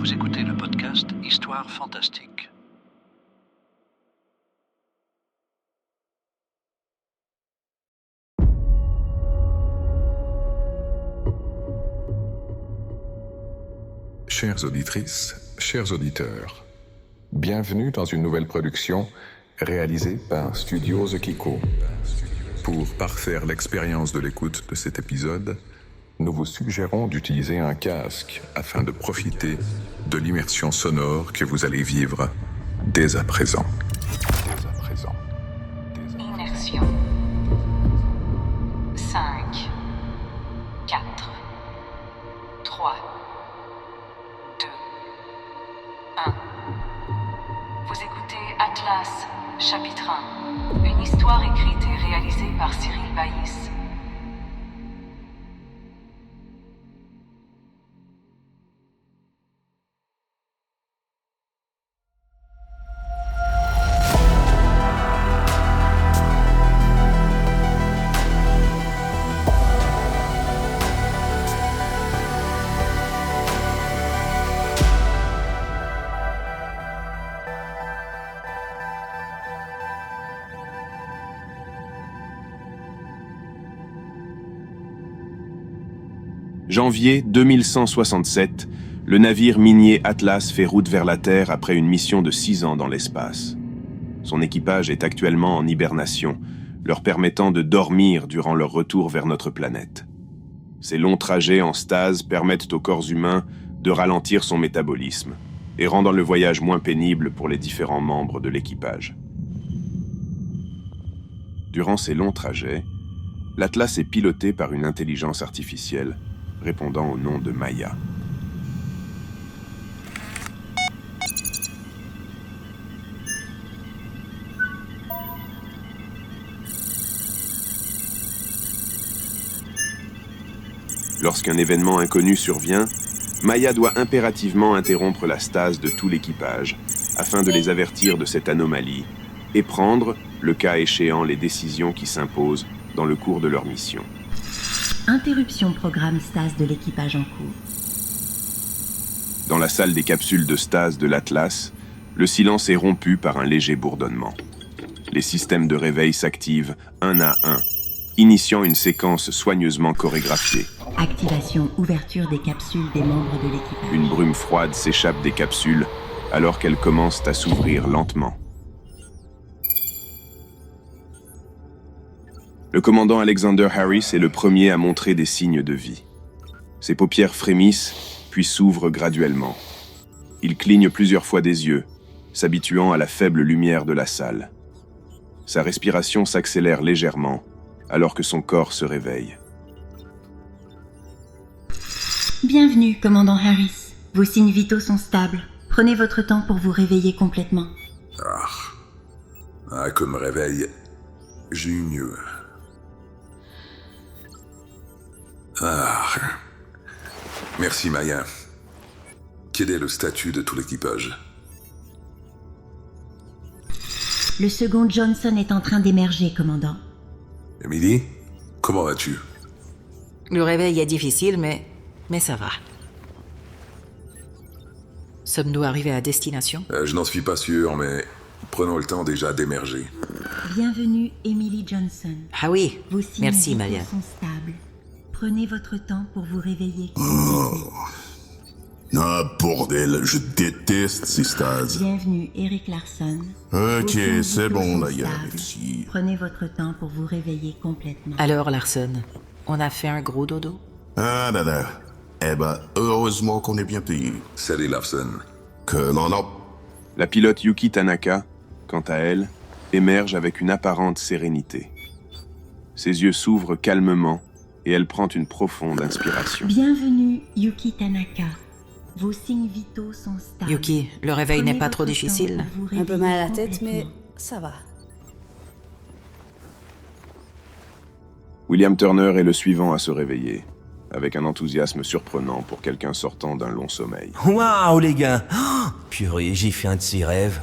Vous écoutez le podcast Histoire fantastique. Chères auditrices, chers auditeurs, bienvenue dans une nouvelle production réalisée par Studios Kiko. Pour parfaire l'expérience de l'écoute de cet épisode, nous vous suggérons d'utiliser un casque afin de profiter de l'immersion sonore que vous allez vivre dès à présent. Immersion. 5, 4, 3, 2, 1. Vous écoutez Atlas, chapitre 1. Une histoire écrite et réalisée par Cyril Baïs. Janvier 2167, le navire minier Atlas fait route vers la Terre après une mission de 6 ans dans l'espace. Son équipage est actuellement en hibernation, leur permettant de dormir durant leur retour vers notre planète. Ces longs trajets en stase permettent au corps humain de ralentir son métabolisme et rendant le voyage moins pénible pour les différents membres de l'équipage. Durant ces longs trajets, l'Atlas est piloté par une intelligence artificielle répondant au nom de Maya. Lorsqu'un événement inconnu survient, Maya doit impérativement interrompre la stase de tout l'équipage afin de les avertir de cette anomalie et prendre, le cas échéant, les décisions qui s'imposent dans le cours de leur mission. Interruption programme stase de l'équipage en cours. Dans la salle des capsules de stase de l'Atlas, le silence est rompu par un léger bourdonnement. Les systèmes de réveil s'activent un à un, initiant une séquence soigneusement chorégraphiée. Activation, ouverture des capsules des membres de l'équipage. Une brume froide s'échappe des capsules alors qu'elles commencent à s'ouvrir lentement. Le commandant Alexander Harris est le premier à montrer des signes de vie. Ses paupières frémissent, puis s'ouvrent graduellement. Il cligne plusieurs fois des yeux, s'habituant à la faible lumière de la salle. Sa respiration s'accélère légèrement, alors que son corps se réveille. Bienvenue, commandant Harris. Vos signes vitaux sont stables. Prenez votre temps pour vous réveiller complètement. Comme réveil, j'ai eu mieux. Merci Maya. Quel est le statut de tout l'équipage? Le second Johnson est en train d'émerger, commandant. Emily, comment vas-tu? Le réveil est difficile, mais ça va. Sommes-nous arrivés à destination? Je n'en suis pas sûr, mais prenons le temps déjà d'émerger. Bienvenue, Emily Johnson. Ah oui, Vos signes merci vitaux Maya. sont stables. Prenez votre temps pour vous réveiller. Bordel, je déteste ces stases. Bienvenue, Eric Larson. Ok, Vos signes c'est vitaux bon, sont là, il y a stables. réussi. Prenez votre temps pour vous réveiller complètement. Alors Larson, on a fait un gros dodo? Là. Eh ben, heureusement qu'on est bien payé. Salut Larson. Que non. La pilote Yuki Tanaka, quant à elle, émerge avec une apparente sérénité. Ses yeux s'ouvrent calmement et elle prend une profonde inspiration. Bienvenue, Yuki Tanaka. Vos signes vitaux sont stables. Yuki, le réveil Prenez n'est pas votre trop temps difficile? pour vous Un peu réveiller mal à la tête, mais complètement. ça va. William Turner est le suivant à se réveiller, avec un enthousiasme surprenant pour quelqu'un sortant d'un long sommeil. Waouh les gars, purée, j'ai fait un de ces rêves.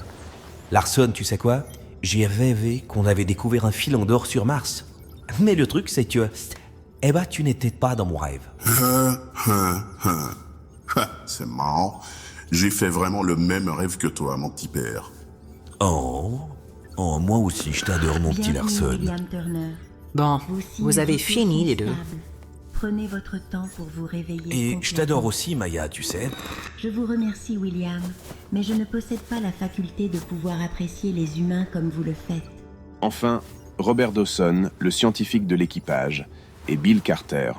Larson, tu sais quoi? J'ai rêvé qu'on avait découvert un filon d'or sur Mars. Mais le truc, c'est que... Eh ben, tu n'étais pas dans mon rêve. C'est marrant. J'ai fait vraiment le même rêve que toi, mon petit père. Oh, moi aussi, je t'adore, mon petit Bienvenue, Larson. William Turner. Bon, Vos vous avez signes fini vitaux les deux. sont stables. Prenez votre temps pour vous réveiller. Et je complètement. t'adore aussi, Maya, tu sais. Je vous remercie, William, mais je ne possède pas la faculté de pouvoir apprécier les humains comme vous le faites. Enfin, Robert Dawson, le scientifique de l'équipage, et Bill Carter,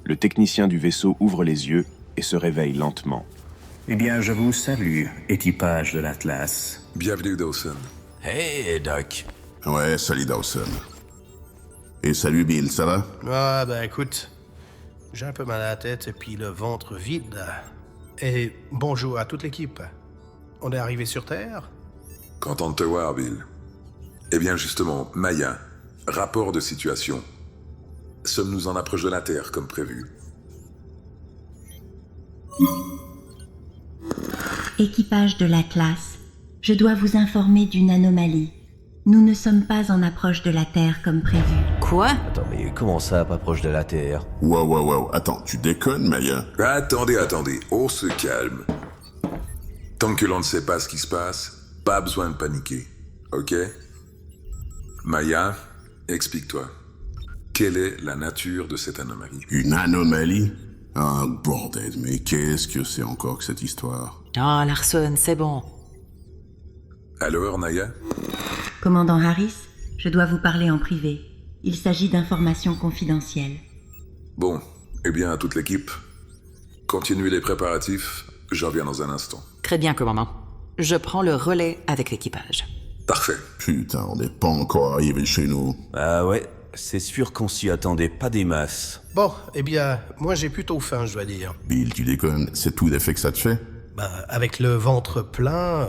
le technicien du vaisseau, ouvrent les yeux et se réveillent lentement. Eh bien, je vous salue, équipage de l'Atlas. Bienvenue, Dawson. Hey, Doc. Ouais, salut Dawson. Et salut Bill, ça va? Ah, ben écoute, j'ai un peu mal à la tête et puis le ventre vide. Et bonjour à toute l'équipe. On est arrivé sur Terre? Content de te voir, Bill. Eh bien, justement, Maya, rapport de situation. Sommes-nous en approche de la Terre, comme prévu? Équipage de l'Atlas, je dois vous informer d'une anomalie. Nous ne sommes pas en approche de la Terre comme prévu. Quoi? Attends, mais comment ça, pas proche de la Terre? Wow. Attends, tu déconnes, Maya? Attendez, on se calme. Tant que l'on ne sait pas ce qui se passe, pas besoin de paniquer, ok? Maya, explique-toi. Quelle est la nature de cette anomalie? Une anomalie? Ah, bordel, mais qu'est-ce que c'est encore que cette histoire? Oh, Larson, c'est bon. Alors, Naya? Commandant Harris, je dois vous parler en privé. Il s'agit d'informations confidentielles. Bon, eh bien, à toute l'équipe, continuez les préparatifs, je reviens dans un instant. Très bien, commandant. Je prends le relais avec l'équipage. Parfait. Putain, on n'est pas encore arrivé chez nous. Ah ouais, c'est sûr qu'on s'y attendait pas des masses. Bon, eh bien, moi j'ai plutôt faim, je dois dire. Bill, tu déconnes, c'est tout l'effet que ça te fait? Ben, avec le ventre plein,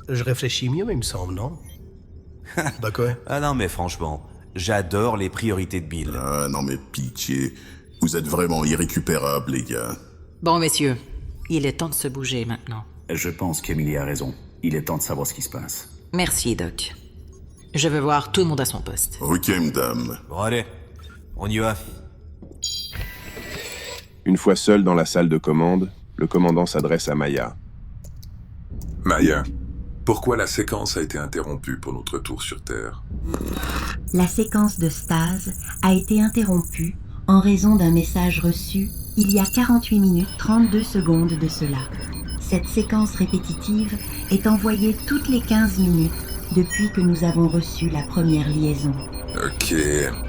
je réfléchis mieux, il me semble, non? Bah quoi? Ah non, mais franchement, j'adore les priorités de Bill. Ah non mais pitié, vous êtes vraiment irrécupérables, les gars. Bon, messieurs, il est temps de se bouger maintenant. Je pense qu'Emily a raison. Il est temps de savoir ce qui se passe. Merci, Doc. Je veux voir tout le monde à son poste. Ok, madame. Bon allez, on y va. Une fois seul dans la salle de commande, le commandant s'adresse à Maya. Maya, pourquoi la séquence a été interrompue pour notre tour sur Terre? La séquence de stase a été interrompue en raison d'un message reçu il y a 48 minutes 32 secondes de cela. Cette séquence répétitive est envoyée toutes les 15 minutes depuis que nous avons reçu la première liaison. Ok,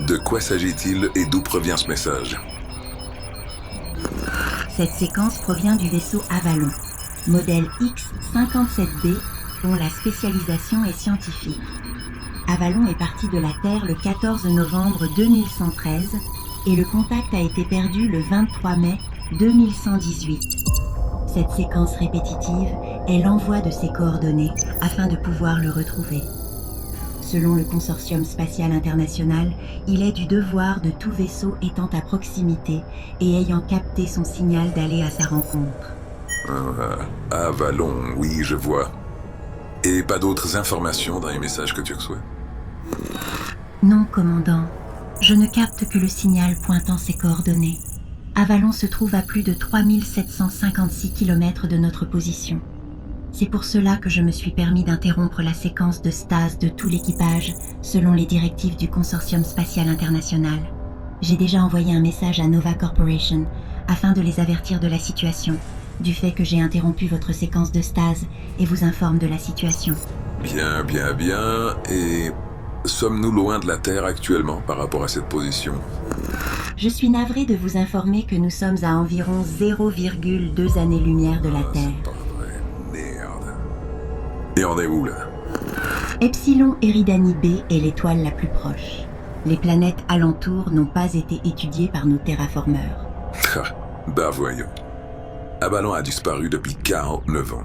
de quoi s'agit-il et d'où provient ce message? Cette séquence provient du vaisseau Avalon, modèle X-57B, dont la spécialisation est scientifique. Avalon est parti de la Terre le 14 novembre 2113 et le contact a été perdu le 23 mai 2118. Cette séquence répétitive est l'envoi de ses coordonnées afin de pouvoir le retrouver. Selon le Consortium spatial international, il est du devoir de tout vaisseau étant à proximité et ayant capté son signal d'aller à sa rencontre. Avalon, oui, je vois. Et pas d'autres informations dans les messages que tu reçois? Non, commandant. Je ne capte que le signal pointant ses coordonnées. Avalon se trouve à plus de 3756 km de notre position. C'est pour cela que je me suis permis d'interrompre la séquence de stase de tout l'équipage selon les directives du Consortium spatial international. J'ai déjà envoyé un message à Nova Corporation afin de les avertir de la situation, du fait que j'ai interrompu votre séquence de stase et vous informe de la situation. Bien. Et sommes-nous loin de la Terre actuellement par rapport à cette position? Je suis navré de vous informer que nous sommes à environ 0,2 années-lumière de la Terre. C'est pas vrai, merde. Et on est où, là? Epsilon Eridani B est l'étoile la plus proche. Les planètes alentours n'ont pas été étudiées par nos terraformeurs. Bah voyons. Avalon a disparu depuis 49 ans.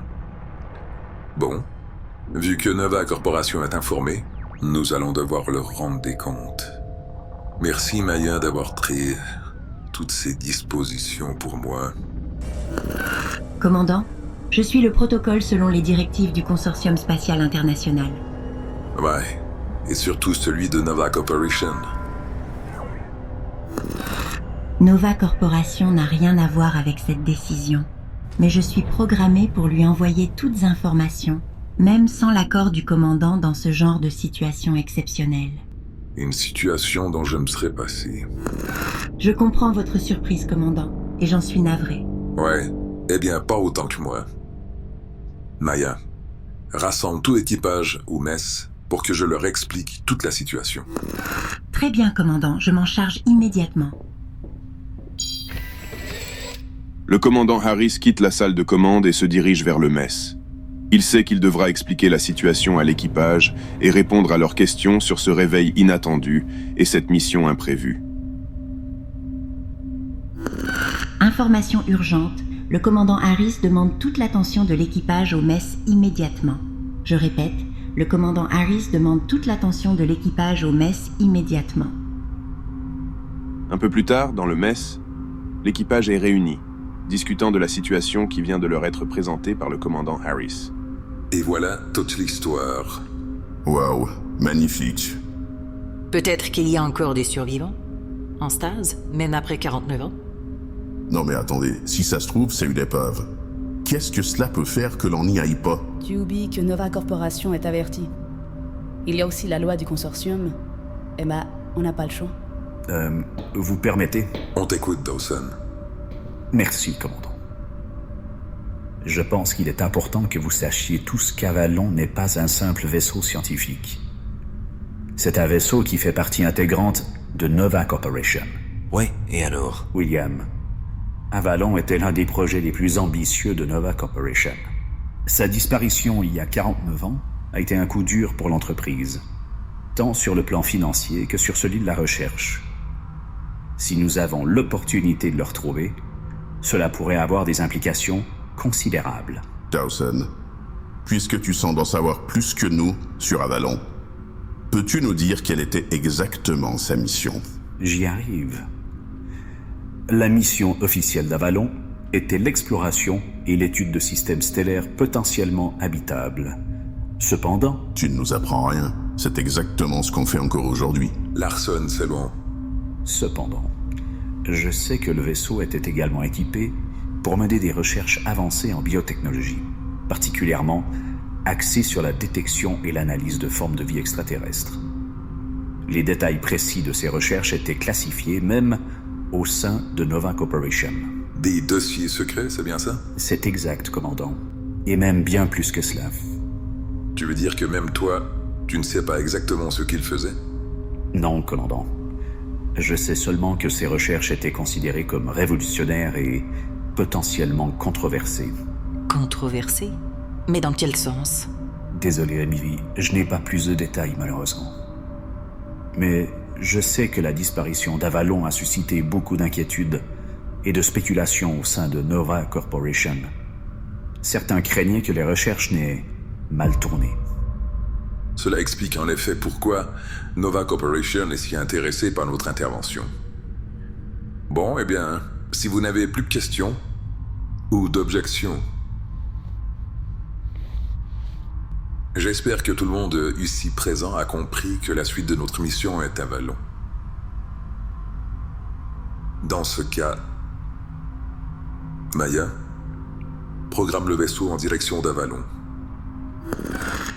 Bon, vu que Nova Corporation est informée, nous allons devoir leur rendre des comptes. Merci Maya d'avoir pris toutes ces dispositions pour moi. Commandant, je suis le protocole selon les directives du Consortium spatial international. Ouais, et surtout celui de Nova Corporation. Nova Corporation n'a rien à voir avec cette décision. mais je suis programmée pour lui envoyer toutes informations, même sans l'accord du commandant dans ce genre de situation exceptionnelle. Une situation dont je me serais passé. Je comprends votre surprise, commandant, et j'en suis navrée. Ouais, eh bien pas autant que moi. Maya, rassemble tout l'équipage ou mess pour que je leur explique toute la situation. Très bien, commandant, je m'en charge immédiatement. Le commandant Harris quitte la salle de commande et se dirige vers le mess. Il sait qu'il devra expliquer la situation à l'équipage et répondre à leurs questions sur ce réveil inattendu et cette mission imprévue. Information urgente, le commandant Harris demande toute l'attention de l'équipage au mess immédiatement. Je répète, le commandant Harris demande toute l'attention de l'équipage au mess immédiatement. Un peu plus tard, dans le mess, l'équipage est réuni, discutant de la situation qui vient de leur être présentée par le commandant Harris. Et voilà toute l'histoire. Waouh, magnifique. Peut-être qu'il y a encore des survivants en stase, même après 49 ans. Non mais attendez, si ça se trouve, c'est une épave. Qu'est-ce que cela peut faire que l'on n'y aille pas? Tu oublies que Nova Corporation est avertie. Il y a aussi la loi du consortium. Emma, on n'a pas le choix. Vous permettez? On t'écoute, Dawson. Merci, commandant. Je pense qu'il est important que vous sachiez tous qu'Avalon n'est pas un simple vaisseau scientifique. C'est un vaisseau qui fait partie intégrante de Nova Corporation. Ouais, et alors? William, Avalon était l'un des projets les plus ambitieux de Nova Corporation. Sa disparition il y a 49 ans a été un coup dur pour l'entreprise, tant sur le plan financier que sur celui de la recherche. Si nous avons l'opportunité de le retrouver, cela pourrait avoir des implications considérables. Dawson, puisque tu sembles en savoir plus que nous sur Avalon, peux-tu nous dire quelle était exactement sa mission? J'y arrive. La mission officielle d'Avalon était l'exploration et l'étude de systèmes stellaires potentiellement habitables. Cependant... Tu ne nous apprends rien. C'est exactement ce qu'on fait encore aujourd'hui. Larson, c'est bon. Cependant, je sais que le vaisseau était également équipé pour mener des recherches avancées en biotechnologie, particulièrement axées sur la détection et l'analyse de formes de vie extraterrestres. Les détails précis de ces recherches étaient classifiés même au sein de Nova Corporation. Des dossiers secrets, c'est bien ça? C'est exact, commandant. Et même bien plus que cela. Tu veux dire que même toi, tu ne sais pas exactement ce qu'il faisait? Non, commandant. Je sais seulement que ces recherches étaient considérées comme révolutionnaires et potentiellement controversées. Controversées? Mais dans quel sens? Désolé, Emily, je n'ai pas plus de détails, malheureusement. Mais je sais que la disparition d'Avalon a suscité beaucoup d'inquiétudes et de spéculations au sein de Nova Corporation. Certains craignaient que les recherches n'aient mal tourné. Cela explique en effet pourquoi Nova Corporation est si intéressée par notre intervention. Bon, eh bien, si vous n'avez plus de questions ou d'objections, j'espère que tout le monde ici présent a compris que la suite de notre mission est Avalon. Dans ce cas, Maya, programme le vaisseau en direction d'Avalon.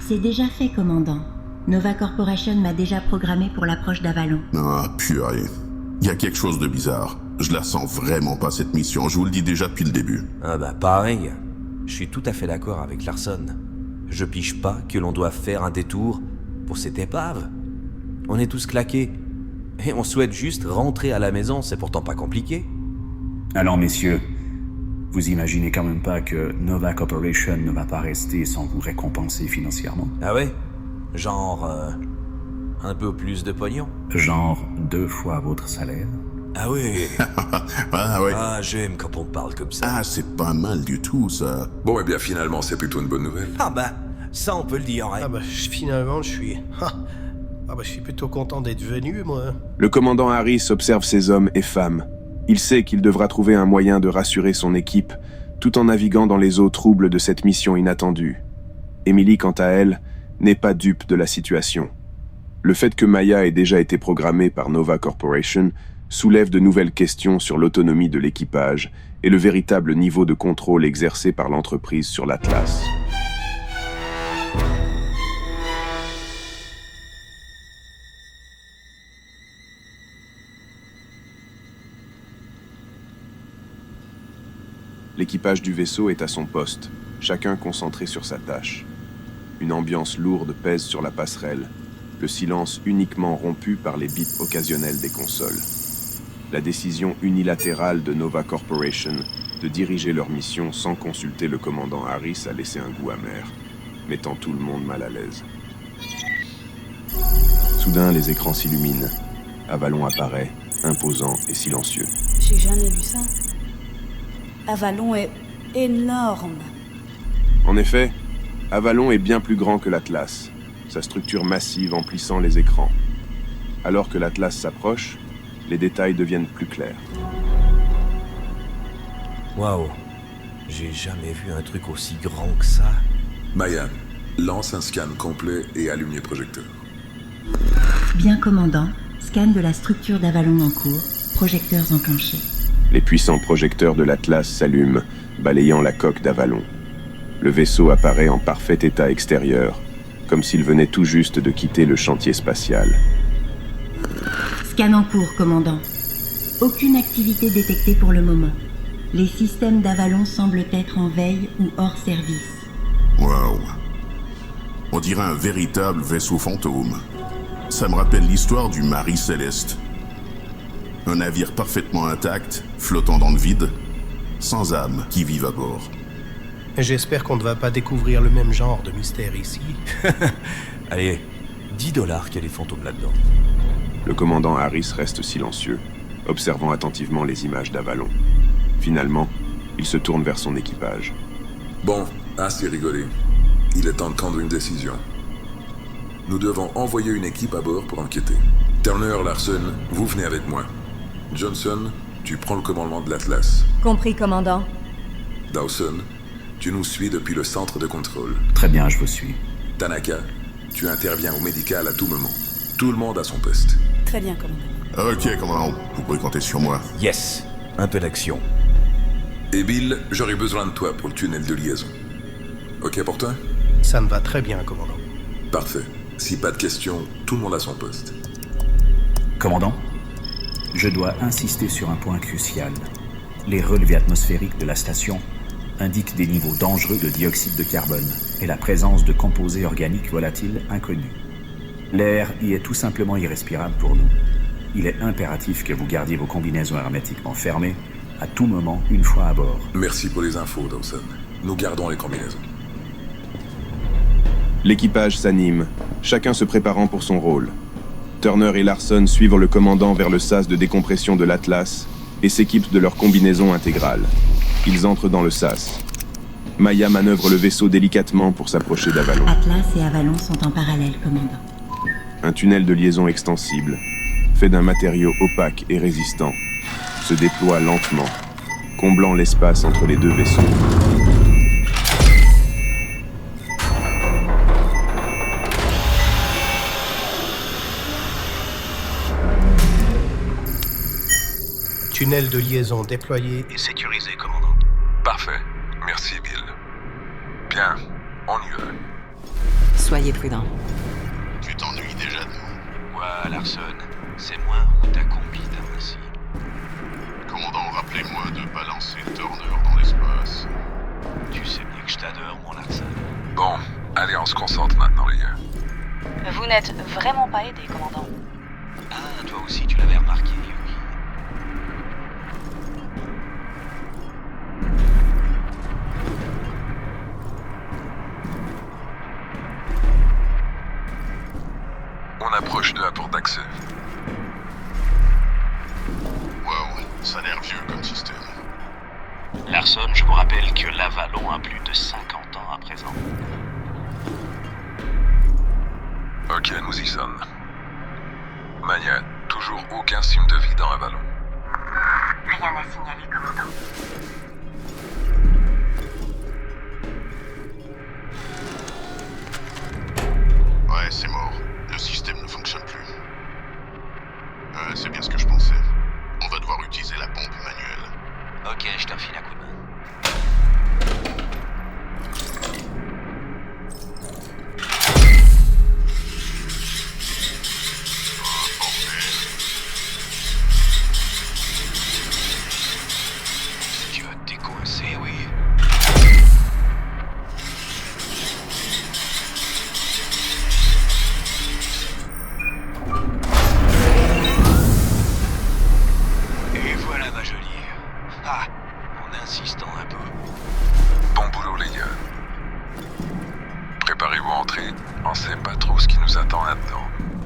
C'est déjà fait, commandant. Nova Corporation m'a déjà programmé pour l'approche d'Avalon. Ah, purée. Il y a quelque chose de bizarre. Je la sens vraiment pas, cette mission. Je vous le dis déjà depuis le début. Ah bah pareil. Je suis tout à fait d'accord avec Larson. Je pige pas que l'on doive faire un détour pour cette épave. On est tous claqués. Et on souhaite juste rentrer à la maison, c'est pourtant pas compliqué. Alors, messieurs, vous imaginez quand même pas que Nova Corporation ne va pas rester sans vous récompenser financièrement? Ah ouais? Genre... un peu plus de pognon? Genre 2 fois votre salaire? Ah oui. Ah ouais. Ah, j'aime quand on parle comme ça. Ah, c'est pas mal du tout, ça. Bon, eh bien, finalement, c'est plutôt une bonne nouvelle. Ah bah, ça on peut le dire, hein. Ah bah, finalement, je suis plutôt content d'être venu, moi. Le commandant Harris observe ces hommes et femmes. Il sait qu'il devra trouver un moyen de rassurer son équipe, tout en naviguant dans les eaux troubles de cette mission inattendue. Emily, quant à elle, n'est pas dupe de la situation. Le fait que Maya ait déjà été programmée par Nova Corporation soulève de nouvelles questions sur l'autonomie de l'équipage et le véritable niveau de contrôle exercé par l'entreprise sur l'Atlas. L'équipage du vaisseau est à son poste, chacun concentré sur sa tâche. Une ambiance lourde pèse sur la passerelle, le silence uniquement rompu par les bips occasionnels des consoles. La décision unilatérale de Nova Corporation de diriger leur mission sans consulter le commandant Harris a laissé un goût amer, mettant tout le monde mal à l'aise. Soudain, les écrans s'illuminent. Avalon apparaît, imposant et silencieux. J'ai jamais vu ça. Avalon est énorme. En effet, Avalon est bien plus grand que l'Atlas, sa structure massive emplissant les écrans. Alors que l'Atlas s'approche, les détails deviennent plus clairs. Waouh, j'ai jamais vu un truc aussi grand que ça. Maya, lance un scan complet et allume les projecteurs. Bien commandant, scan de la structure d'Avalon en cours, projecteurs enclenchés. Les puissants projecteurs de l'Atlas s'allument, balayant la coque d'Avalon. Le vaisseau apparaît en parfait état extérieur, comme s'il venait tout juste de quitter le chantier spatial. Scan en cours, commandant. Aucune activité détectée pour le moment. Les systèmes d'Avalon semblent être en veille ou hors service. Waouh. On dirait un véritable vaisseau fantôme. Ça me rappelle l'histoire du Marie Céleste. Un navire parfaitement intact, flottant dans le vide, sans âme qui vivent à bord. J'espère qu'on ne va pas découvrir le même genre de mystère ici. Allez, $10 qu'il y a des fantômes là-dedans. Le commandant Harris reste silencieux, observant attentivement les images d'Avalon. Finalement, il se tourne vers son équipage. Bon, assez rigolé. Il est temps de prendre une décision. Nous devons envoyer une équipe à bord pour enquêter. Turner, Larson, vous venez avec moi. Johnson, tu prends le commandement de l'Atlas. Compris, commandant. Dawson, tu nous suis depuis le centre de contrôle. Très bien, je vous suis. Tanaka, tu interviens au médical à tout moment. Tout le monde à son poste. Très bien, commandant. Ok, commandant, vous pouvez compter sur moi. Yes, un peu d'action. Et Bill, j'aurai besoin de toi pour le tunnel de liaison. Ok pour toi? Ça me va très bien, commandant. Parfait. Si pas de questions, tout le monde à son poste. Commandant, je dois insister sur un point crucial. Les relevés atmosphériques de la station indiquent des niveaux dangereux de dioxyde de carbone et la présence de composés organiques volatiles inconnus. L'air y est tout simplement irrespirable pour nous. Il est impératif que vous gardiez vos combinaisons hermétiquement fermées à tout moment une fois à bord. Merci pour les infos, Dawson. Nous gardons les combinaisons. L'équipage s'anime, chacun se préparant pour son rôle. Turner et Larson suivent le commandant vers le sas de décompression de l'Atlas et s'équipent de leur combinaison intégrale. Ils entrent dans le sas. Maya manœuvre le vaisseau délicatement pour s'approcher d'Avalon. Atlas et Avalon sont en parallèle, commandant. Un tunnel de liaison extensible, fait d'un matériau opaque et résistant, se déploie lentement, comblant l'espace entre les deux vaisseaux. Tunnel de liaison déployé et sécurisé, commandant. Parfait. Merci, Bill. Bien, on y va. Soyez prudents. Tu t'ennuies déjà de nous. Ouais, Larson, c'est moi ou ta combi ainsi. Commandant, rappelez-moi de balancer Turner dans l'espace. Tu sais bien que je t'adore, mon Larson. Bon, allez, on se concentre maintenant, les gars. Vous n'êtes vraiment pas aidé, commandant. Ah, toi aussi, tu l'avais remarqué, Yuki. On approche de la porte d'accès. Wow, ça a l'air vieux comme système. Larson, je vous rappelle que l'Avalon a plus de 50 ans à présent. Ok, nous y sommes. Maya, toujours aucun signe de vie dans Avalon. Rien à signaler, commandant. Ouais, c'est mort. Le système ne fonctionne plus. C'est bien ce que je pensais. On va devoir utiliser la pompe manuelle. Ok, je te refile insistant un peu. Bon boulot, les gars. Préparez-vous à entrer, on sait pas trop ce qui nous attend là-dedans.